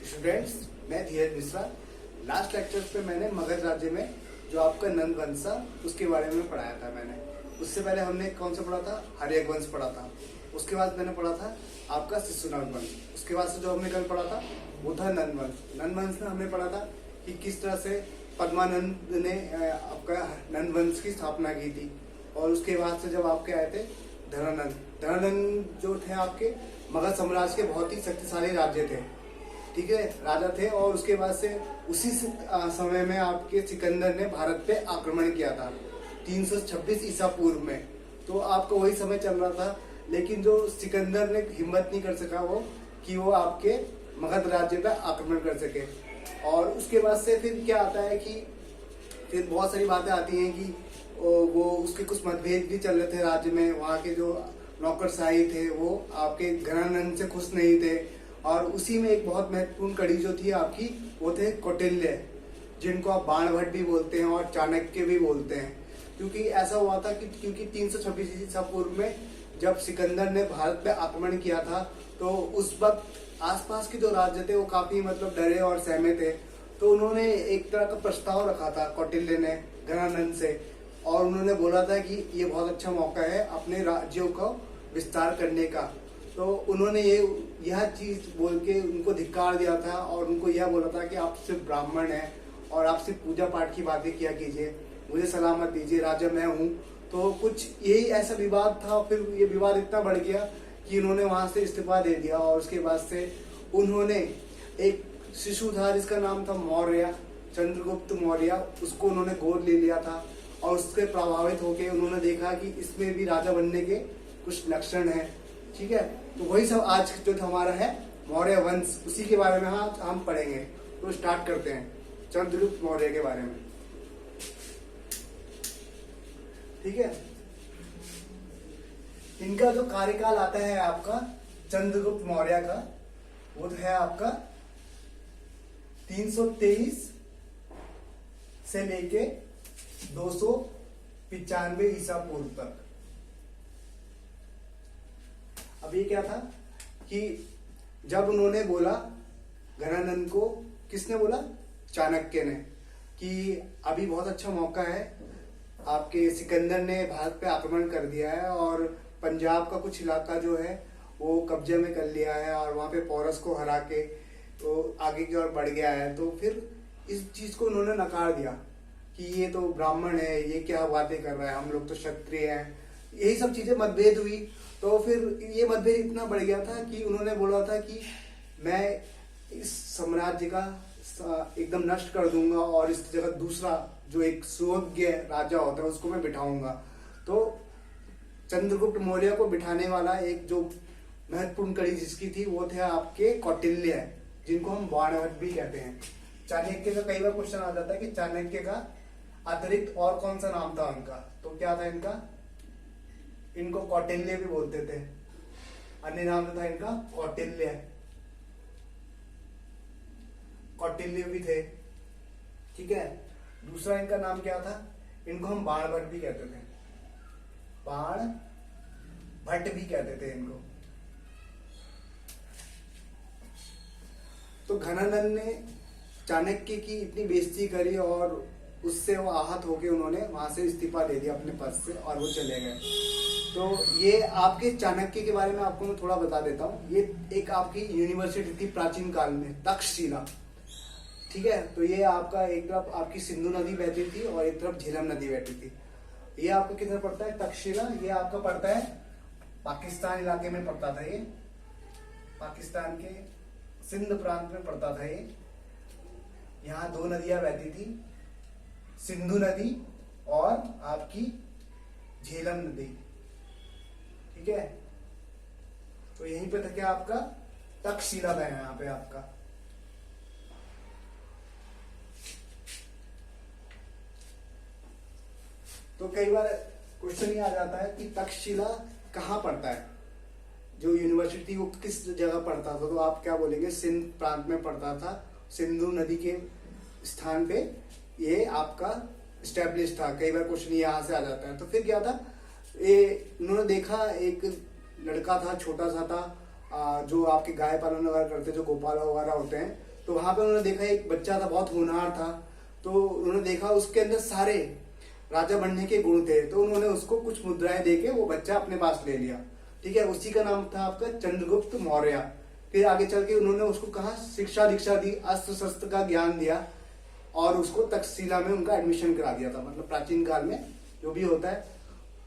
Students, मैं धीरज Mishra. Last lecture पे मैंने मगध राज्य में जो आपका नंद वंश था उसके बारे में पढ़ाया था। मैंने उससे पहले हमने कौन सा पढ़ा था, हर्यक वंश पढ़ा था। उसके बाद मैंने पढ़ा था आपका शिशुनाग वंश। उसके बाद से जो हमने कल पढ़ा था वो था नंद वंश। नंद वंश में हमने पढ़ा था कि किस तरह से पद्मानंद ने आपका नंद वंश की स्थापना की थी। और उसके बाद से जब आपके आए थे धनानंद जो थे आपके मगध साम्राज्य के बहुत ही शक्तिशाली राज्य थे, ठीक है, राजा थे। और उसके बाद से उसी समय में आपके सिकंदर ने भारत पे आक्रमण किया था 326 ईसा पूर्व में। तो आपका वही समय चल रहा था, लेकिन जो सिकंदर ने हिम्मत नहीं कर सका वो कि वो आपके मगध राज्य पे आक्रमण कर सके। और उसके बाद से फिर क्या आता है कि फिर बहुत सारी बातें आती हैं कि वो उसके कुछ मतभेद भी चल रहे थे राज्य में। वहाँ के जो नौकरशाही थे वो आपके घनानंद से खुश नहीं थे। और उसी में एक बहुत महत्वपूर्ण कड़ी जो थी आपकी वो थे कौटिल्य, जिनको आप बाणभट्ट भी बोलते हैं और चाणक्य भी बोलते हैं। क्योंकि ऐसा हुआ था कि क्योंकि 326 ईसा पूर्व में जब सिकंदर ने भारत पे आक्रमण किया था तो उस वक्त आसपास के जो राज्य थे वो काफी डरे और सहमे थे। तो उन्होंने एक तरह का प्रस्ताव रखा था कौटिल्य ने घनानंद से, और उन्होंने बोला था कि ये बहुत अच्छा मौका है अपने राज्यों को विस्तार करने का। तो उन्होंने यह चीज बोल के उनको धिक्कार दिया था और उनको यह बोला था कि आप सिर्फ ब्राह्मण हैं और आप सिर्फ पूजा पाठ की बातें किया कीजिए, मुझे सलामत दीजिए, राजा मैं हूँ। तो कुछ यही ऐसा विवाद था। फिर ये विवाद इतना बढ़ गया कि उन्होंने वहां से इस्तीफा दे दिया। और उसके बाद से उन्होंने एक शिशु था जिसका नाम था मौर्य, चंद्रगुप्त मौर्य, उसको उन्होंने गोद ले लिया था। और उससे प्रभावित होकर उन्होंने देखा कि इसमें भी राजा बनने के कुछ लक्षण हैं, ठीक है। तो वही सब आज जो हमारा है मौर्य वंश, उसी के बारे में हम पढ़ेंगे। तो स्टार्ट करते हैं चंद्रगुप्त मौर्य के बारे में, ठीक है। इनका जो कार्यकाल आता है आपका चंद्रगुप्त मौर्य का, वो है आपका 323 से लेके 295 ईसा पूर्व तक। अब ये क्या था कि जब उन्होंने बोला घनानंद को, किसने बोला, चाणक्य ने, कि अभी बहुत अच्छा मौका है, आपके सिकंदर ने भारत पे आक्रमण कर दिया है और पंजाब का कुछ इलाका जो है वो कब्जे में कर लिया है और वहां पे पोरस को हरा के तो आगे की ओर बढ़ गया है। तो फिर इस चीज को उन्होंने नकार दिया कि ये तो ब्राह्मण है, ये क्या बातें कर रहा है, हम लोग तो क्षत्रिय हैं। यही सब चीजें मतभेद हुई। तो फिर ये मतभेद इतना बढ़ गया था कि उन्होंने बोला था कि मैं इस साम्राज्य का एकदम नष्ट कर दूंगा और इस जगह दूसरा जो एक सुयोग्य राजा होता है उसको मैं बिठाऊंगा। तो चंद्रगुप्त मौर्य को बिठाने वाला एक जो महत्वपूर्ण कड़ी जिसकी थी वो थे आपके कौटिल्य, जिनको हम बाणभट्ट भी कहते हैं। चाणक्य का कई बार क्वेश्चन आ जाता है कि चाणक्य का अतिरिक्त और कौन सा नाम था उनका, तो क्या था इनका, इनको कौटिल्य भी बोलते थे। अन्य नाम था इनका कौटिल्य, कौटिल्य भी थे, ठीक है। दूसरा इनका नाम क्या था, इनको हम बाणभट्ट भी कहते थे, बाणभट्ट भी कहते थे इनको। तो घनानंद ने चाणक्य की इतनी बेइज्जती करी और उससे वो आहत होके उन्होंने वहां से इस्तीफा दे दिया अपने पद से और वो चले गए। तो ये आपके चाणक्य के बारे में आपको मैं थोड़ा बता देता हूँ। ये एक आपकी यूनिवर्सिटी थी प्राचीन काल में, तक्षशिला, ठीक है। तो ये आपका एक तरफ आपकी सिंधु नदी बहती थी और एक तरफ झेलम नदी बहती थी। ये आपको किधर पड़ता है, तक्षशिला, ये आपका पड़ता है पाकिस्तान इलाके में पड़ता था। ये पाकिस्तान के सिंध प्रांत में पड़ता था। ये यहाँ दो नदियां बहती थी, सिंधु नदी और आपकी झेलम नदी, ठीक है। तो यहीं पे था क्या आपका तक्षशिला है यहाँ पे आपका। तो कई बार क्वेश्चन ये आ जाता है कि तक्षशिला कहाँ पड़ता है, जो यूनिवर्सिटी वो किस जगह पड़ता था। तो आप क्या बोलेंगे, सिंध प्रांत में पड़ता था, सिंधु नदी के स्थान पे ये आपका स्टैब्लिश था। कई बार क्वेश्चन यहाँ से आ जाता है। तो फिर क्या था, ये उन्होंने देखा एक लड़का था, छोटा सा था, जो आपके गाय पालन वगैरह करते, जो गोपाल वगैरह होते हैं, तो वहां पे उन्होंने देखा एक बच्चा था, बहुत होनहार था। तो उन्होंने देखा उसके अंदर सारे राजा बनने के गुण थे, तो उन्होंने उसको कुछ मुद्राएं देके वो बच्चा अपने पास ले लिया। ठीक है, उसी का नाम था आपका चंद्रगुप्त मौर्य। फिर आगे चल के उन्होंने उसको कहा शिक्षा दीक्षा दी, अस्त्र शस्त्र का ज्ञान दिया और उसको तक्षशिला में उनका एडमिशन करा दिया था। मतलब प्राचीन काल में जो भी होता है,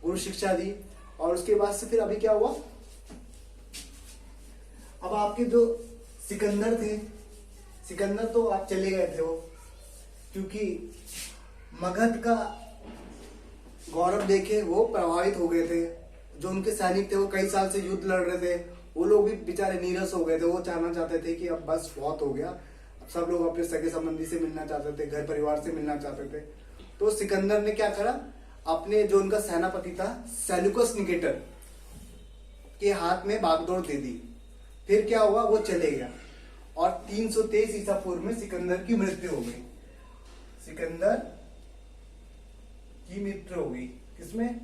गुरु शिक्षा दी। और उसके बाद से फिर अभी क्या हुआ, अब आपके जो सिकंदर थे, सिकंदर तो आप चले गए थे वो, क्योंकि मगध का गौरव देखे वो प्रभावित हो गए थे। जो उनके सैनिक थे वो कई साल से युद्ध लड़ रहे थे, वो लोग भी बेचारे नीरस हो गए थे। वो चाहना चाहते थे कि अब बस बहुत हो गया, अब सब लोग अपने सगे संबंधी से मिलना चाहते थे, घर परिवार से मिलना चाहते थे। तो सिकंदर ने क्या करा, अपने जो उनका सेनापति था सेल्यूकस निकेटर के हाथ में बागडोर दे दी। फिर क्या हुआ, वो चले गया और 323 ईसा पूर्व में सिकंदर की मृत्यु हो गई। सिकंदर की मृत्यु हो गई किसमें,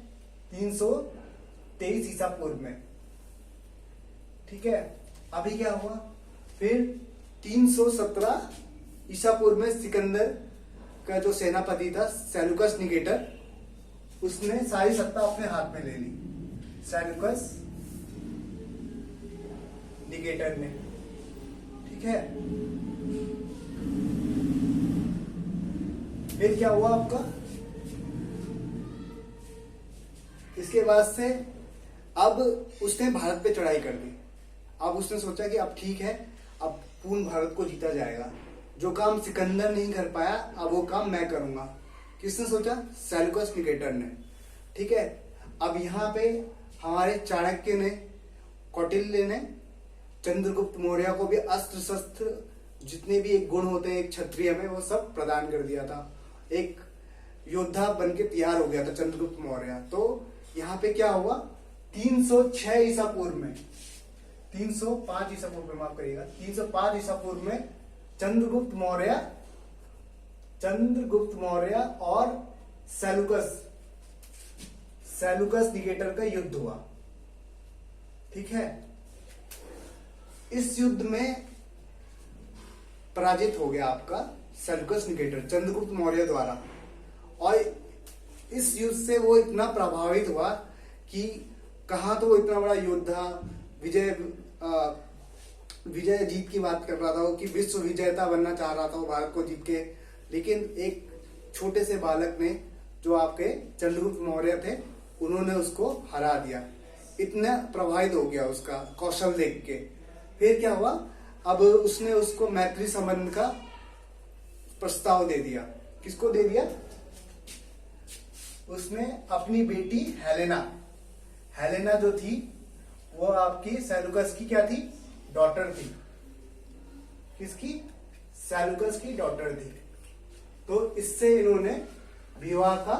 323 ईसा पूर्व में। ठीक है, अभी क्या हुआ, फिर 317 ईसा पूर्व में सिकंदर का जो सेनापति था सेल्यूकस निकेटर, उसने सारी सत्ता अपने हाथ में ले ली। सेल्यूकस निकेटर ने, ठीक है। फिर क्या हुआ आपका, इसके बाद से अब उसने भारत पे चढ़ाई कर दी। अब उसने सोचा कि अब ठीक है, अब पूर्ण भारत को जीता जाएगा। जो काम सिकंदर नहीं कर पाया, अब वो काम मैं करूंगा। किसने सोचा, सेल्यूकस निकेटर ने। ठीक है, अब यहाँ पे हमारे चाणक्य ने, कौटिल्य ने चंद्रगुप्त मौर्य को भी अस्त्र शस्त्र, जितने भी एक गुण होते हैं एक क्षत्रिय में, वो सब प्रदान कर दिया था। एक योद्धा बनके तैयार हो गया था चंद्रगुप्त मौर्य। तो यहाँ पे क्या हुआ, 306 ईसा पूर्व में, 305 ईसा पूर्व में, माफ करिएगा, 305 ईसा पूर्व में चंद्रगुप्त मौर्य और सेल्यूकस निकेटर का युद्ध हुआ। ठीक है, इस युद्ध में पराजित हो गया आपका सेल्यूकस निकेटर चंद्रगुप्त मौर्य द्वारा। और इस युद्ध से वो इतना प्रभावित हुआ कि कहाँ तो वो इतना बड़ा योद्धा, विजय जीत की बात कर रहा था, वो कि विश्व विजेता बनना चाह रहा था वो भारत को जीत के। लेकिन एक छोटे से बालक ने, जो आपके चंद्रगुप्त मौर्य थे, उन्होंने उसको हरा दिया। इतना प्रभावित हो गया उसका कौशल देख के। फिर क्या हुआ, अब उसने उसको मैत्री संबंध का प्रस्ताव दे दिया। किसको दे दिया, उसने अपनी बेटी हेलेना जो थी, वो आपकी सेल्यूकस की क्या थी, डॉटर थी। किसकी, सेल्यूकस की डॉटर थी। तो इससे इन्होंने विवाह का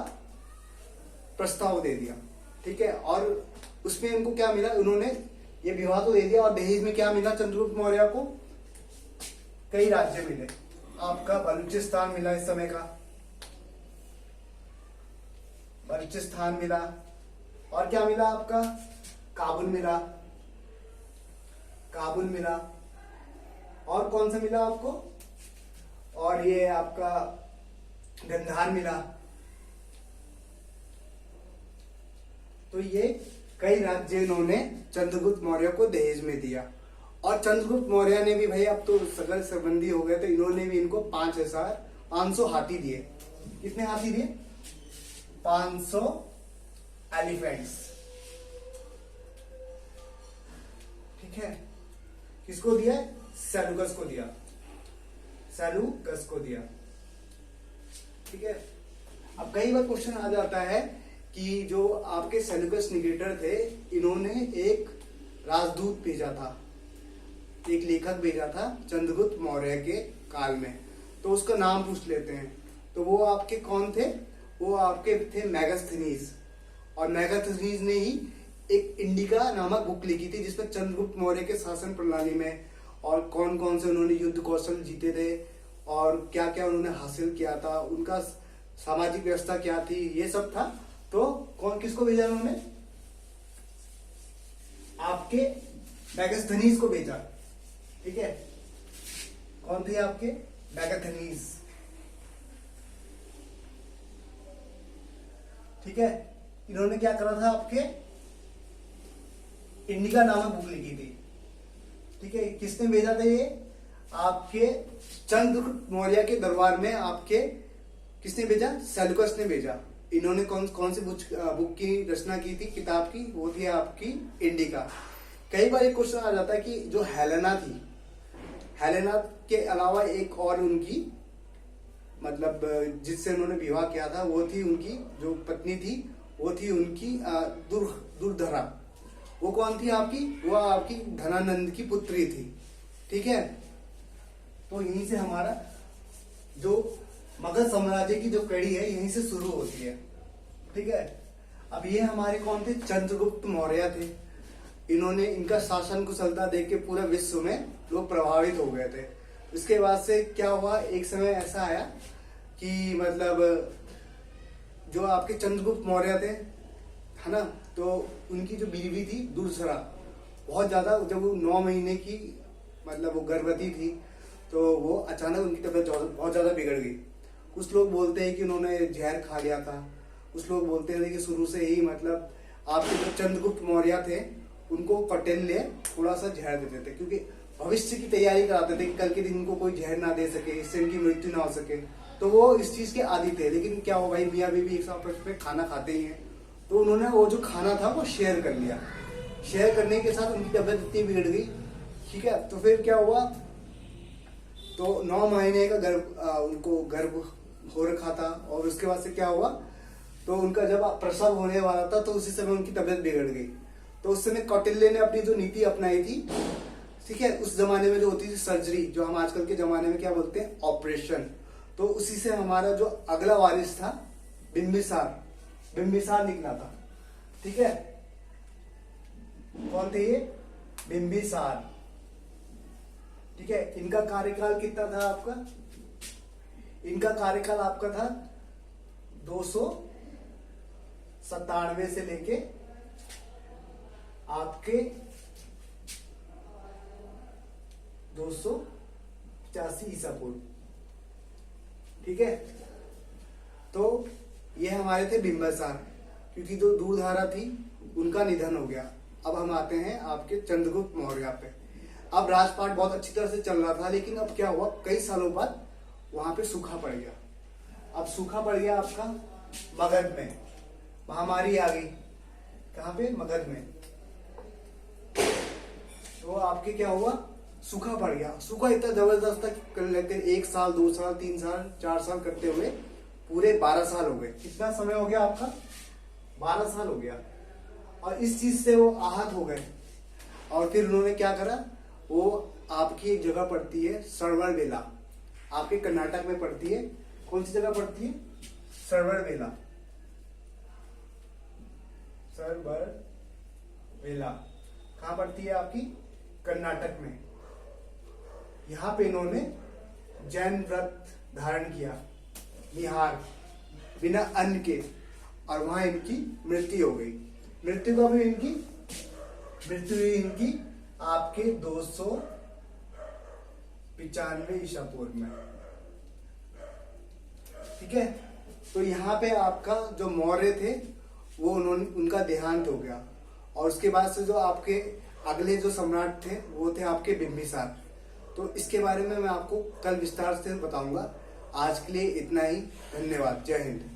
प्रस्ताव दे दिया। ठीक है, और उसमें इनको क्या मिला, उन्होंने ये विवाह तो दे दिया और दहेज में क्या मिला चंद्रगुप्त मौर्य को, कई राज्य मिले। आपका बलूचिस्तान मिला, इस समय का बलूचिस्तान मिला, और क्या मिला आपका, काबुल मिला, और कौन सा मिला आपको, और ये आपका गंधार मिला। तो ये कई राज्य इन्होंने चंद्रगुप्त मौर्य को दहेज में दिया। और चंद्रगुप्त मौर्य ने भी, भाई अब तो सगल संबंधी हो गए, तो इन्होंने भी इनको 5,500 हाथी दिए। कितने हाथी दिए, 500 एलिफेंट्स। ठीक है, किसको दिया, सेल्यूकस को दिया। ठीक है, अब कई बार क्वेश्चन आ जाता है कि जो आपके सेल्यूकस निकेटर थे, इन्होंने एक राजदूत भेजा था, एक लेखक भेजा था चंद्रगुप्त मौर्य के काल में। तो उसका नाम पूछ लेते हैं। तो वो आपके कौन थे, वो आपके थे मैगस्थनीज। और मैगस्थनीज ने ही एक इंडिका नामक बुक लिखी थी, जिसमें चंद्रगुप्त मौर्य के शासन प्रणाली में और कौन कौन से उन्होंने युद्ध कौशल जीते थे और क्या क्या उन्होंने हासिल किया था, उनका सामाजिक व्यवस्था क्या थी, ये सब था। तो कौन किसको भेजा उन्होंने, आपके मैगस्थनीज को भेजा। ठीक है, कौन थे आपके? मैगस्थनीज। ठीक है, इन्होंने क्या करा था? आपके इंडिका नामक बुक लिखी थी। ठीक है, किसने भेजा था ये? आपके चंद्रगुप्त मौर्य के दरबार में आपके किसने भेजा? सेल्यूकस ने भेजा। इन्होंने कौन सी बुक की रचना की थी, किताब की? वो थी आपकी इंडिका। कई बार एक क्वेश्चन आ जाता है कि जो हेलेना थी, हेलेना के अलावा एक और उनकी मतलब जिससे उन्होंने विवाह किया था, वो थी उनकी जो पत्नी थी, वो थी उनकी दुर्धरा। वो कौन थी आपकी? वो आपकी धनानंद की पुत्री थी। ठीक है, तो यहीं से हमारा जो मगध साम्राज्य की जो कड़ी है यहीं से शुरू होती है। ठीक है, अब ये हमारे कौन थे? चंद्रगुप्त मौर्य थे। इन्होंने इनका शासन कुशलता देख के पूरे विश्व में लोग प्रभावित हो गए थे। इसके बाद से क्या हुआ? एक समय ऐसा आया कि मतलब जो आपके चंद्रगुप्त मौर्य थे, है ना, तो उनकी जो बीवी थी दुर्धरा, बहुत ज्यादा, जब वो 9 महीने की मतलब वो गर्भवती थी, तो वो अचानक उनकी तबीयत बहुत ज्यादा बिगड़ गई। कुछ लोग बोलते हैं कि उन्होंने जहर खा लिया था, कुछ लोग बोलते हैं कि शुरू से ही मतलब आपके जो चंद्रगुप्त मौर्य थे उनको कौटिल्य थोड़ा सा जहर देते थे, क्योंकि भविष्य की तैयारी कराते थे कि कल के दिन उनको कोई जहर ना दे सके, इससे उनकी मृत्यु ना हो सके। तो वो इस चीज के आदी थे। लेकिन क्या हो भाई, मियाँ बीवी एक साथ आपस में खाना खाते ही हैं, तो उन्होंने वो जो खाना था वो शेयर कर लिया। शेयर करने के साथ उनकी तबीयत इतनी बिगड़ गई। ठीक है, तो फिर क्या हुआ? तो 9 महीने का उनको गर्भ हो रखा था, और उसके बाद से क्या हुआ? तो उनका जब प्रसव होने वाला था तो उसी समय उनकी तबीयत बिगड़ गई। तो उस समय कौटिल्य ने अपनी जो नीति अपनाई थी, ठीक है, उस जमाने में जो होती थी सर्जरी, जो हम आजकल के जमाने में क्या बोलते हैं, ऑपरेशन, तो उसी से हमारा जो अगला वारिस था बिंबिसार, बिंबिसार निकला था। ठीक है, कौन थे ये? बिंबिसार। ठीक है, इनका कार्यकाल कितना था आपका? इनका कार्यकाल आपका था 297 से लेके आपके 285 ईसा पूर्व। ठीक है, तो ये हमारे थे बिंबिसार, क्योंकि जो दूरधारा थी उनका निधन हो गया। अब हम आते हैं आपके चंद्रगुप्त मौर्य पे। अब राजपाट बहुत अच्छी तरह से चल रहा था, लेकिन अब क्या हुआ? कई सालों बाद वहां पे सूखा पड़ गया। अब सूखा पड़ गया आपका मगध में, महामारी आ गई। कहां पे? मगध में। तो आपके क्या हुआ? सूखा पड़ गया। सूखा इतना जबरदस्त था कि लगते 1 साल 2 साल 3 साल 4 साल करते हुए पूरे 12 साल हो गए। कितना समय हो गया आपका? 12 साल हो गया। और इस चीज से वो आहत हो गए, और फिर उन्होंने क्या करा? वो आपकी एक जगह पड़ती है सरवरवेला, आपके कर्नाटक में पड़ती है। कौन सी जगह पड़ती है? सरवरवेला। सरवरवेला कहां पड़ती है? आपकी कर्नाटक में। यहां पे इन्होंने जैन व्रत धारण किया, निहार, बिना अन्न के, और वहां इनकी मृत्यु हो गई। मृत्यु कब हुई इनकी? मृत्यु हुई इनकी आपके 295 ईसा पूर्व में। ठीक है, तो यहाँ पे आपका जो मौर्य थे वो उनका देहांत हो गया, और उसके बाद से जो आपके अगले जो सम्राट थे वो थे आपके बिंबिसार। तो इसके बारे में मैं आपको कल विस्तार से बताऊंगा। आज के लिए इतना ही। धन्यवाद। जय हिंद।